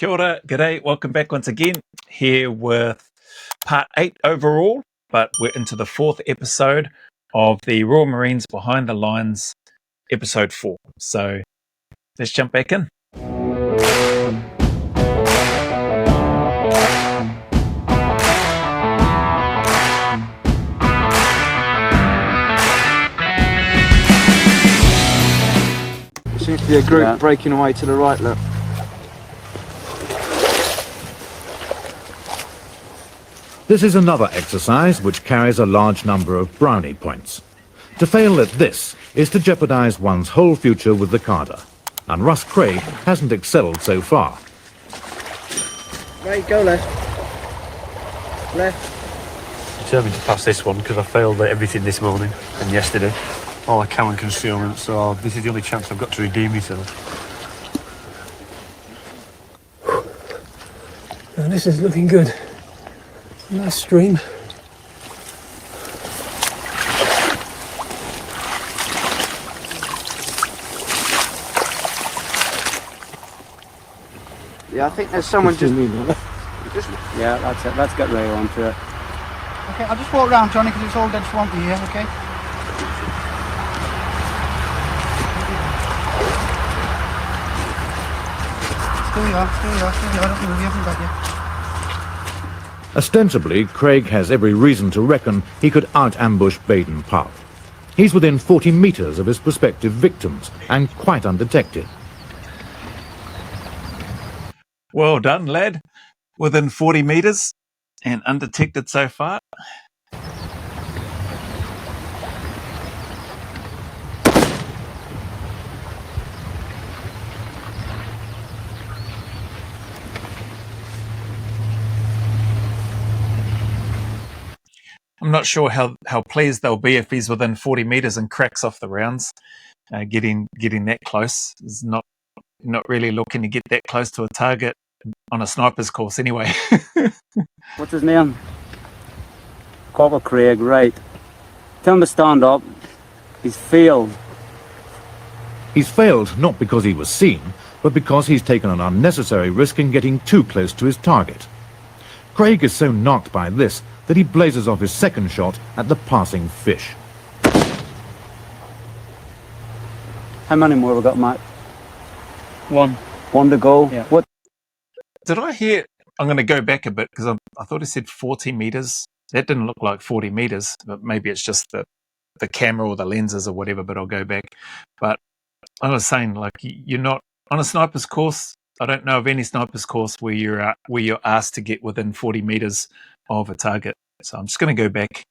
Kia ora, g'day, welcome back once again, here with part 8 overall, but we're into the 4th episode of the Royal Marines Behind the Lines, episode 4. So let's jump back in. Seems to be a group breaking away to the right, look. This is another exercise which carries a large number of brownie points. To fail at this is to jeopardise one's whole future with the Cadre, and Russ Craig hasn't excelled so far. Right, go left. Left. Determined to pass this one because I failed at everything this morning and yesterday. All I can on concealment, so this is the only chance I've got to redeem myself. Now this is looking good. Nice stream. Yeah, I think there's someone just... Yeah, that's it. Let's get right onto it. Okay, I'll just walk round, Johnny, because it's all dead swampy here, okay? Still you are, don't move, you haven't got you. Ostensibly, Craig has every reason to reckon he could out-ambush Baden-Powell. He's within 40 metres of his prospective victims and quite undetected. Well done, lad. Within 40 metres and undetected so far. I'm not sure how pleased they'll be if he's within 40 metres and cracks off the rounds. Getting that close is not really looking to get that close to a target on a sniper's course anyway. What's his name? Corporal Craig, right. Tell him to stand up. He's failed. He's failed not because he was seen, but because he's taken an unnecessary risk in getting too close to his target. Craig is so knocked by this that he blazes off his second shot at the passing fish. How many more we got, Matt? One. One to go. Yeah. What? Did I hear... I'm going to go back a bit because I thought he said 40 metres. That didn't look like 40 metres, but maybe it's just the camera or the lenses or whatever, but I'll go back. But I was saying, like, you're not... On a sniper's course, I don't know of any sniper's course where you're asked to get within 40 metres of a target. So I'm just going to go back,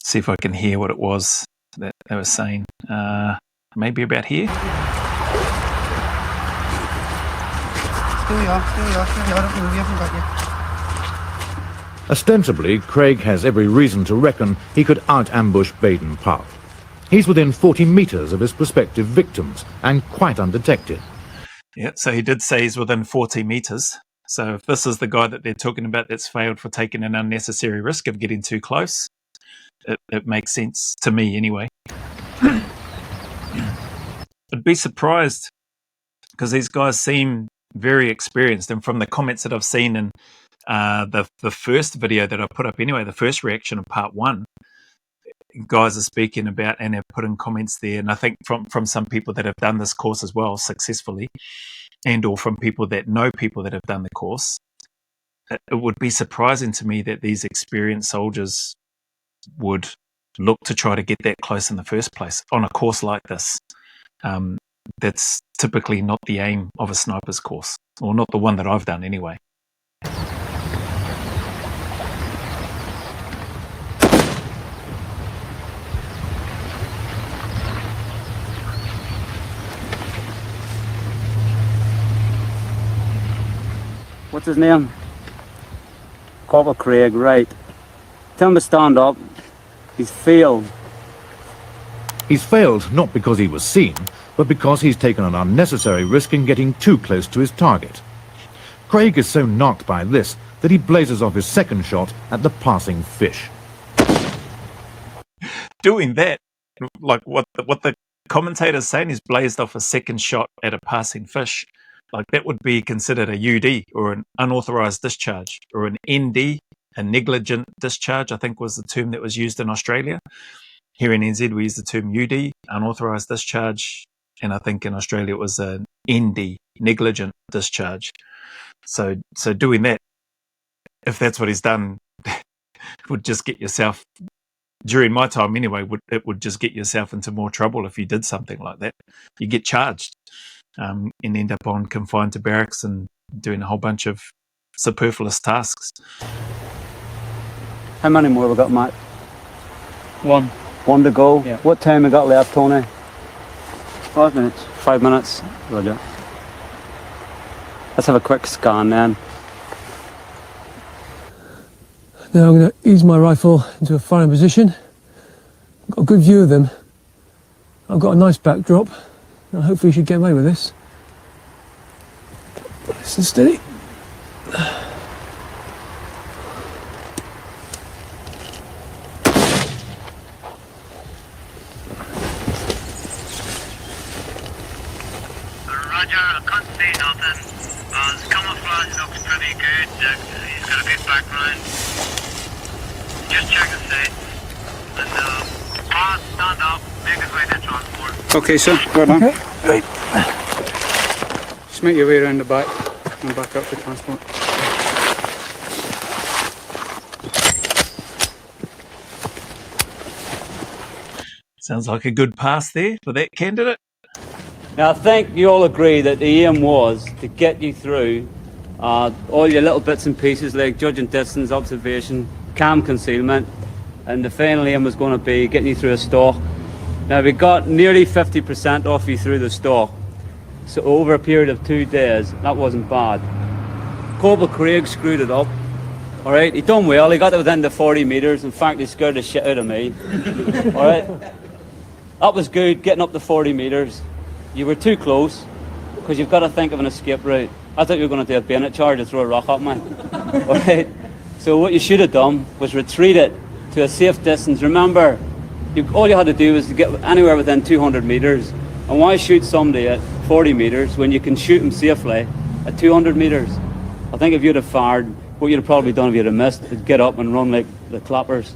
see if I can hear what it was that they were saying. Maybe about here. Still you are, don't move, you haven't got you. Ostensibly, Craig has every reason to reckon he could out-ambush Baden-Powell. He's within 40 metres of his prospective victims and quite undetected. Yeah, so he did say he's within 40 metres. So if this is the guy that they're talking about that's failed for taking an unnecessary risk of getting too close, it makes sense to me anyway. I'd be surprised because these guys seem very experienced, and from the comments that I've seen in the first video that I put up anyway, the first reaction of part 1, guys are speaking about and have put in comments there, and I think from some people that have done this course as well successfully, and or from people that know people that have done the course, it would be surprising to me that these experienced soldiers would look to try to get that close in the first place on a course like this. That's typically not the aim of a sniper's course, or not the one that I've done anyway. What's his name? Corporal Craig, right. Tell him to stand up. He's failed. He's failed not because he was seen, but because he's taken an unnecessary risk in getting too close to his target. Craig is so knocked by this that he blazes off his second shot at the passing fish. Doing that, like what the commentator's saying, is blazed off a second shot at a passing fish. Like that would be considered a UD, or an unauthorized discharge, or an ND, a negligent discharge, I think was the term that was used in Australia. Here in NZ, we use the term UD, unauthorized discharge, and I think in Australia it was an ND, negligent discharge. So doing that, if that's what he's done, would just get yourself, during my time anyway, it would just get yourself into more trouble if you did something like that. You get charged and end up on confined to barracks and doing a whole bunch of superfluous tasks. How many more we got, Matt? One. One to go. Yeah. What time we got left, Tony? 5 minutes. 5 minutes. Roger. Let's have a quick scan then. Now I'm going to ease my rifle into a firing position. I've got a good view of them. I've got a nice backdrop. And hopefully you should get away with this. Nice and steady. Roger, I can't see nothing. His camouflage looks pretty good. He's got a good background. Just check his sights. And stand up, make his way to transport. Okay, sir. Well done. Okay, right. Just make your way around the back and back up to transport. Sounds like a good pass there for that candidate. Now I think you all agree that the aim was to get you through all your little bits and pieces like judging distance, observation, cam concealment, and the final aim was going to be getting you through a stalk. Now we got nearly 50% off you through the stalk. So over a period of 2 days, that wasn't bad. Corporal Craig screwed it up. Alright, he done well, he got to within the 40 metres. In fact, he scared the shit out of me. Alright, that was good, getting up to 40 metres. You were too close, because you've got to think of an escape route. I thought you were going to do a bayonet charge and throw a rock at me. Alright, so what you should have done was retreat it to a safe distance. Remember, all you had to do was to get anywhere within 200 metres. And why shoot somebody at 40 metres when you can shoot them safely at 200 metres? I think if you'd have fired, what you'd have probably done if you'd have missed is get up and run like the clappers.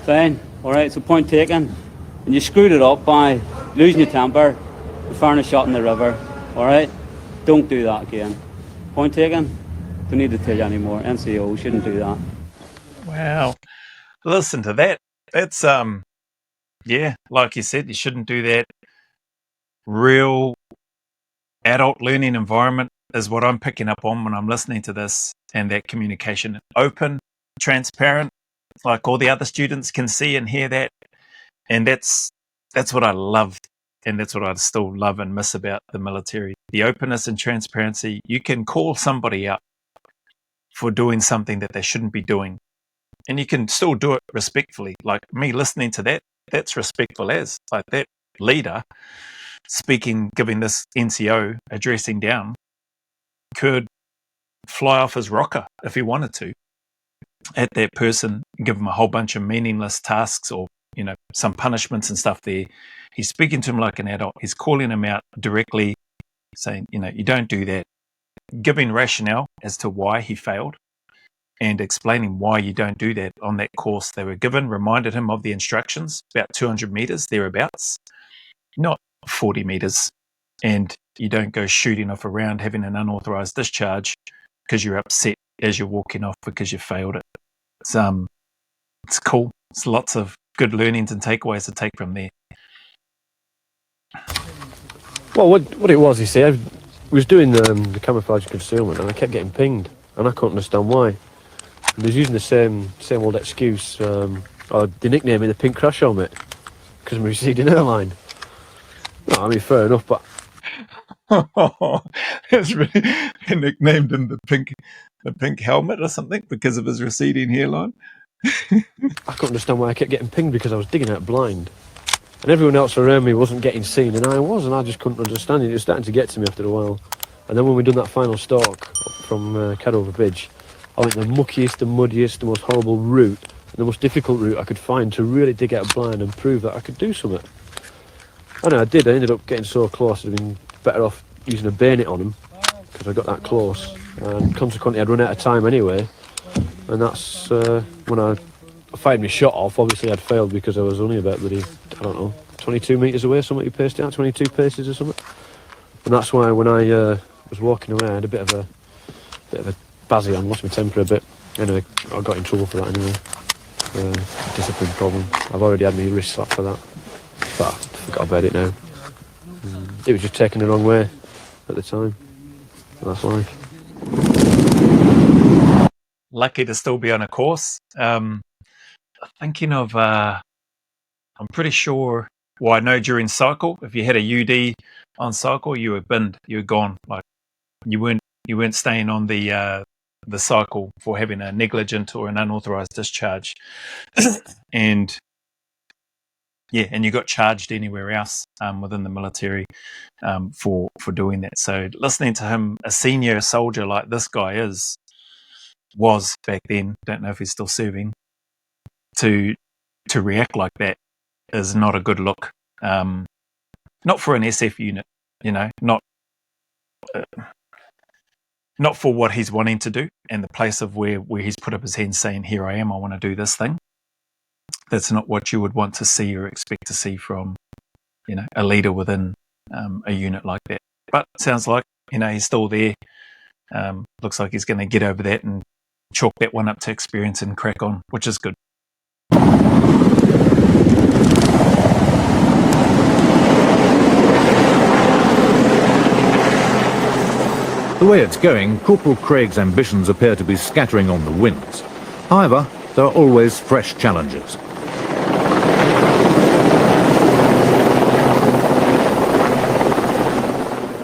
Fine, alright, so point taken. And you screwed it up by losing your temper and firing a shot in the river, alright? Don't do that again. Point taken. Don't need to tell you anymore. NCO shouldn't do that. Wow. Listen to that. That's, yeah, like you said, you shouldn't do that. Real adult learning environment is what I'm picking up on when I'm listening to this, and that communication, open, transparent, like all the other students can see and hear that. And that's what I love, and that's what I still love and miss about the military. The openness and transparency. You can call somebody out for doing something that they shouldn't be doing, and you can still do it respectfully. Like me listening to that, that's respectful as, like that leader speaking, giving this NCO addressing down, could fly off his rocker if he wanted to at that person, give him a whole bunch of meaningless tasks or, you know, some punishments and stuff there. He's speaking to him like an adult. He's calling him out directly, saying, you know, you don't do that, giving rationale as to why he failed and explaining why you don't do that on that course they were given, reminded him of the instructions, about 200 metres, thereabouts, not 40 metres. And you don't go shooting off around having an unauthorised discharge because you're upset as you're walking off because you failed it. It's cool. It's lots of good learnings and takeaways to take from there. Well, what it was, you see, I was doing the camouflage concealment and I kept getting pinged and I couldn't understand why. And he was using the same old excuse, or the nickname in the pink crash helmet because of my receding hairline. No, I mean, fair enough, but... It's really nicknamed him the pink helmet or something because of his receding hairline. I couldn't understand why I kept getting pinged because I was digging out blind. And everyone else around me wasn't getting seen, and I was, and I just couldn't understand it. It was starting to get to me after a while. And then when we done that final stalk from Cadre Bridge, I went the muckiest, the muddiest, the most horrible route, and the most difficult route I could find to really dig out blind and prove that I could do something. I know I did. I ended up getting so close, I'd been better off using a bayonet on him. because I got that close, and consequently I'd run out of time anyway, and that's when I fired my shot off. Obviously I'd failed because I was only about, I don't know, 22 metres away, something you paced out, 22 paces or something. And that's why when I was walking away I had a bit of a bazzy on, lost my temper a bit. Anyway, I got in trouble for that anyway. Discipline problem. I've already had my wrist slapped for that, but I forgot about it now. It was just taken the wrong way at the time. That's life. Lucky to still be on a course. Thinking of, I'm pretty sure, well, I know during cycle, if you had a UD on cycle, you were binned, you were gone. Like you weren't staying on the cycle for having a negligent or an unauthorized discharge. And yeah, and you got charged anywhere else within the military for doing that. So listening to him, a senior soldier like this guy was back then, don't know if he's still serving, to react like that is not a good look. Not for an SF unit, not for what he's wanting to do and the place of where he's put up his hand saying, here I am, I want to do this thing. That's not what you would want to see or expect to see from, a leader within a unit like that. But it sounds like, he's still there. Looks like he's going to get over that and chalk that one up to experience and crack on, which is good. The way it's going, Corporal Craig's ambitions appear to be scattering on the winds. However, there are always fresh challenges.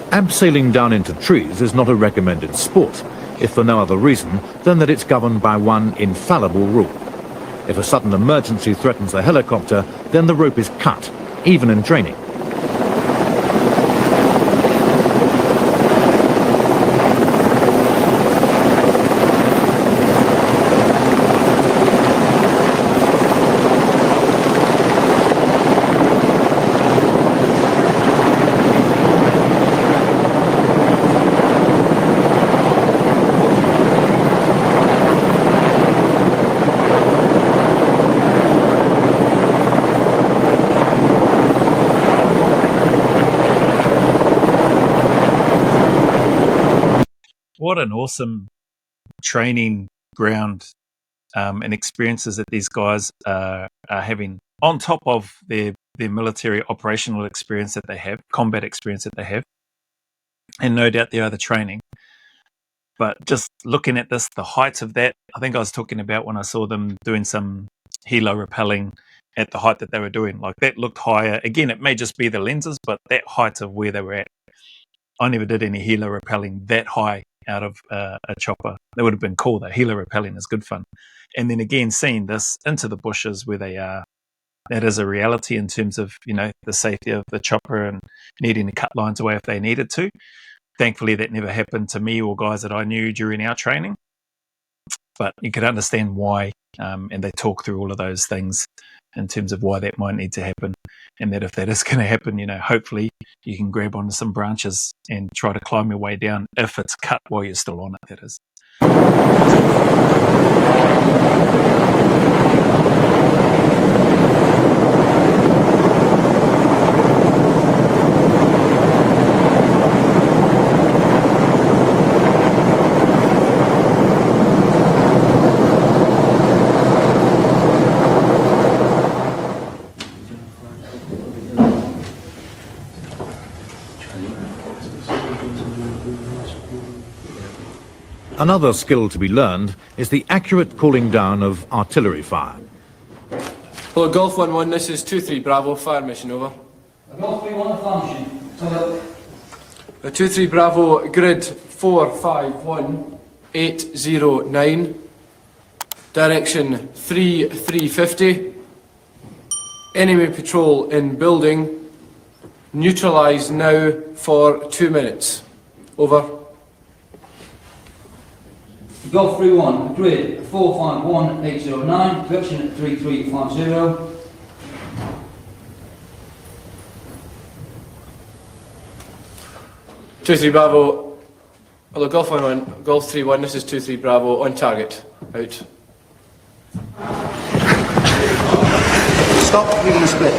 Abseiling down into trees is not a recommended sport, if for no other reason than that it's governed by one infallible rule. If a sudden emergency threatens a helicopter, then the rope is cut, even in training. What an awesome training ground and experiences that these guys are having on top of their military operational experience that they have, combat experience that they have, and no doubt the other training. But just looking at this, the height of that, I think I was talking about when I saw them doing some helo rappelling at the height that they were doing. Like that looked higher. Again, it may just be the lenses, but that height of where they were at. I never did any helo rappelling that high out of a chopper. That would have been cool though. Helo rappelling is good fun. And then again, seeing this into the bushes where they are, that is a reality in terms of, the safety of the chopper and needing to cut lines away if they needed to. Thankfully, that never happened to me or guys that I knew during our training. But you could understand why, and they talk through all of those things in terms of why that might need to happen. And that if that is going to happen, hopefully you can grab onto some branches and try to climb your way down if it's cut while you're still on it, that is. Another skill to be learned is the accurate calling down of artillery fire. Hello, Golf 1-1, this is 2-3 Bravo, fire mission over. Golf 3-1 function. So 2-3 Bravo, grid 451809, direction 3350, enemy patrol in building, neutralise now for 2 minutes. Over. Golf 3-1, grid 451809, direction 3350. Two 3 Bravo, Hello, Golf 1-1, Golf 3-1, this is 2-3 Bravo, on target, out. Stop, you're going to split.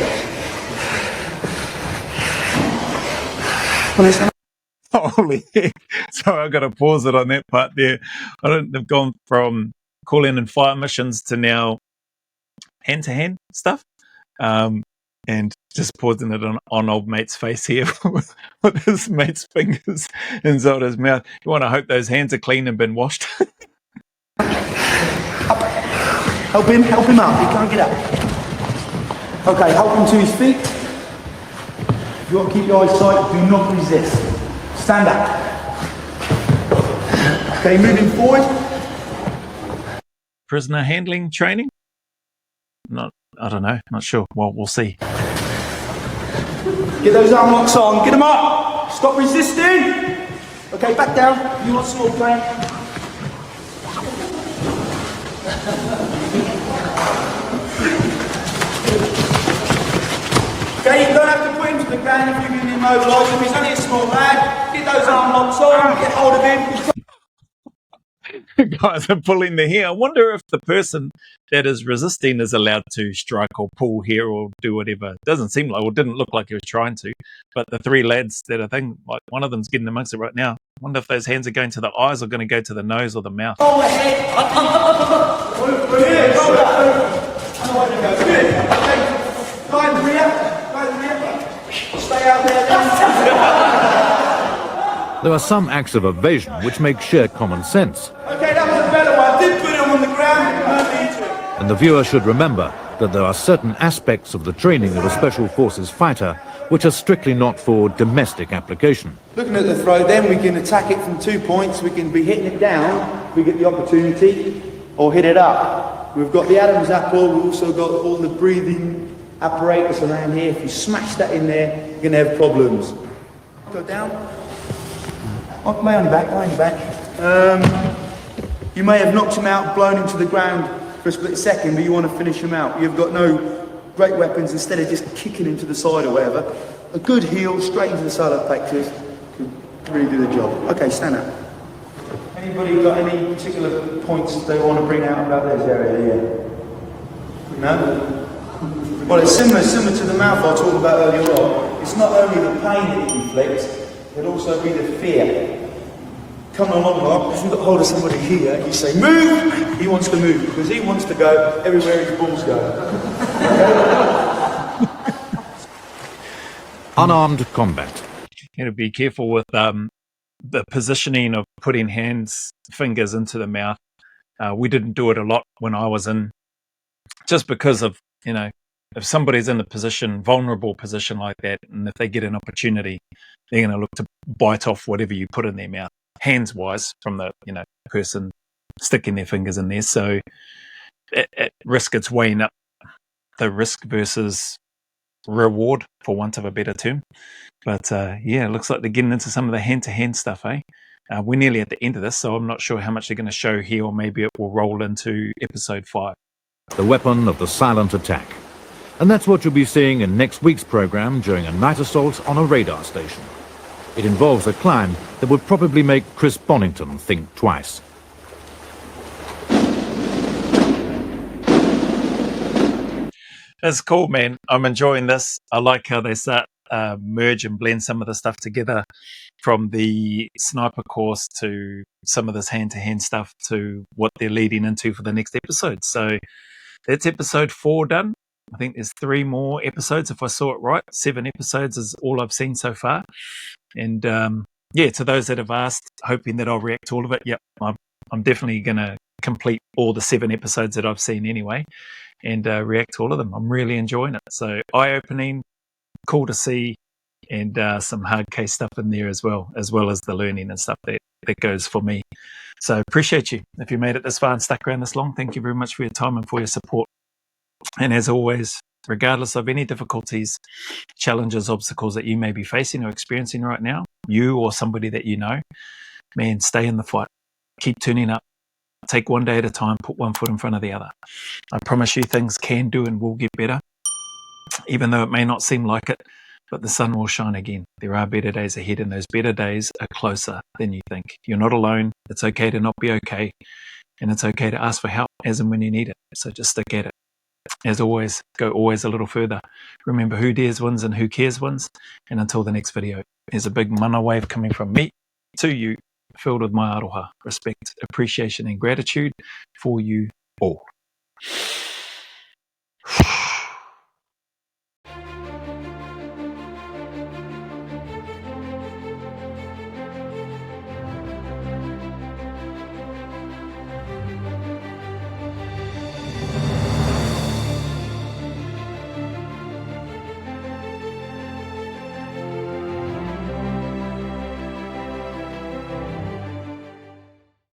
Holy heck. So I've got to pause it on that part there. I don't have gone from call in and fire missions to now hand-to-hand stuff. And just pausing it on old mate's face here with his mate's fingers inside his mouth. You want to hope those hands are clean and been washed. Help him up, he can't get up. Okay, help him to his feet. If you want to keep your eyes tight, do not resist. Stand up. Okay, moving forward. Prisoner handling training? I don't know, not sure. Well, we'll see. Get those arm locks on, get them up. Stop resisting. Okay, back down. You want small plan? Okay, you don't have to put him to the ground if you can immobilise him. He's only a small lad. Get those arm locks on, get hold of him. Guys are pulling the hair. I wonder if the person that is resisting is allowed to strike or pull hair or do whatever. Doesn't seem like, or didn't look like he was trying to. But the three lads that I think, like one of them's getting amongst it right now. I wonder if those hands are going to the eyes or going to go to the nose or the mouth. Oh, ahead. Up. Good. Roll up. Good. Okay. Guide the rear. Stay out there. There are some acts of evasion which make sheer common sense. Okay, that was a better one. Did put him on the ground, no need to. And the viewer should remember that there are certain aspects of the training of a Special Forces fighter which are strictly not for domestic application. Looking at the throw, then we can attack it from 2 points. We can be hitting it down if we get the opportunity, or hit it up. We've got the Adam's apple, we've also got all the breathing apparatus around here. If you smash that in there, you're going to have problems. Go down. Oh, lay on your back. You may have knocked him out, blown him to the ground for a split second, but you want to finish him out. You've got no great weapons. Instead of just kicking him to the side or whatever, a good heel straight into the solar plexus could really do the job. Okay, stand up. Anybody got any particular points they want to bring out about this area here? No? Well, it's similar to the mouth I talked about earlier on. It's not only the pain that it inflicts, it'll also be the fear. Come along, Mark, if you've got hold of somebody here, you say, move! He wants to move, because he wants to go everywhere his balls go. Unarmed combat. You know, be careful with the positioning of putting fingers into the mouth. We didn't do it a lot when I was in, just because of, you know, if somebody's in a vulnerable position like that, and if they get an opportunity, they're going to look to bite off whatever you put in their mouth, hands-wise, from the person sticking their fingers in there. So at risk, it's weighing up the risk versus reward, for want of a better term. But it looks like they're getting into some of the hand-to-hand stuff, eh? We're nearly at the end of this, so I'm not sure how much they're going to show here, or maybe it will roll into episode 5. The weapon of the silent attack. And that's what you'll be seeing in next week's programme during a night assault on a radar station. It involves a climb that would probably make Chris Bonington think twice. That's cool, man. I'm enjoying this. I like how they start merge and blend some of the stuff together, from the sniper course to some of this hand-to-hand stuff to what they're leading into for the next episode. So that's episode 4 done. I think there's 3 more episodes, if I saw it right. 7 episodes is all I've seen so far. And to those that have asked, hoping that I'll react to all of it, yep, I'm definitely going to complete all the 7 episodes that I've seen anyway, and react to all of them. I'm really enjoying it. So eye-opening, cool to see, and some hard case stuff in there as well as the learning and stuff that goes for me. So appreciate you. If you made it this far and stuck around this long, thank you very much for your time and for your support. And as always, regardless of any difficulties, challenges, obstacles that you may be facing or experiencing right now, you or somebody that you know, man, stay in the fight. Keep tuning up. Take one day at a time, put one foot in front of the other. I promise you things can do and will get better. Even though it may not seem like it, but the sun will shine again. There are better days ahead, and those better days are closer than you think. You're not alone. It's okay to not be okay, and it's okay to ask for help as and when you need it. So just stick at it. As always, go always a little further. Remember, who dares wins and who cares wins. And until the next video, here's a big mana wave coming from me to you, filled with my aroha, respect, appreciation, and gratitude for you all.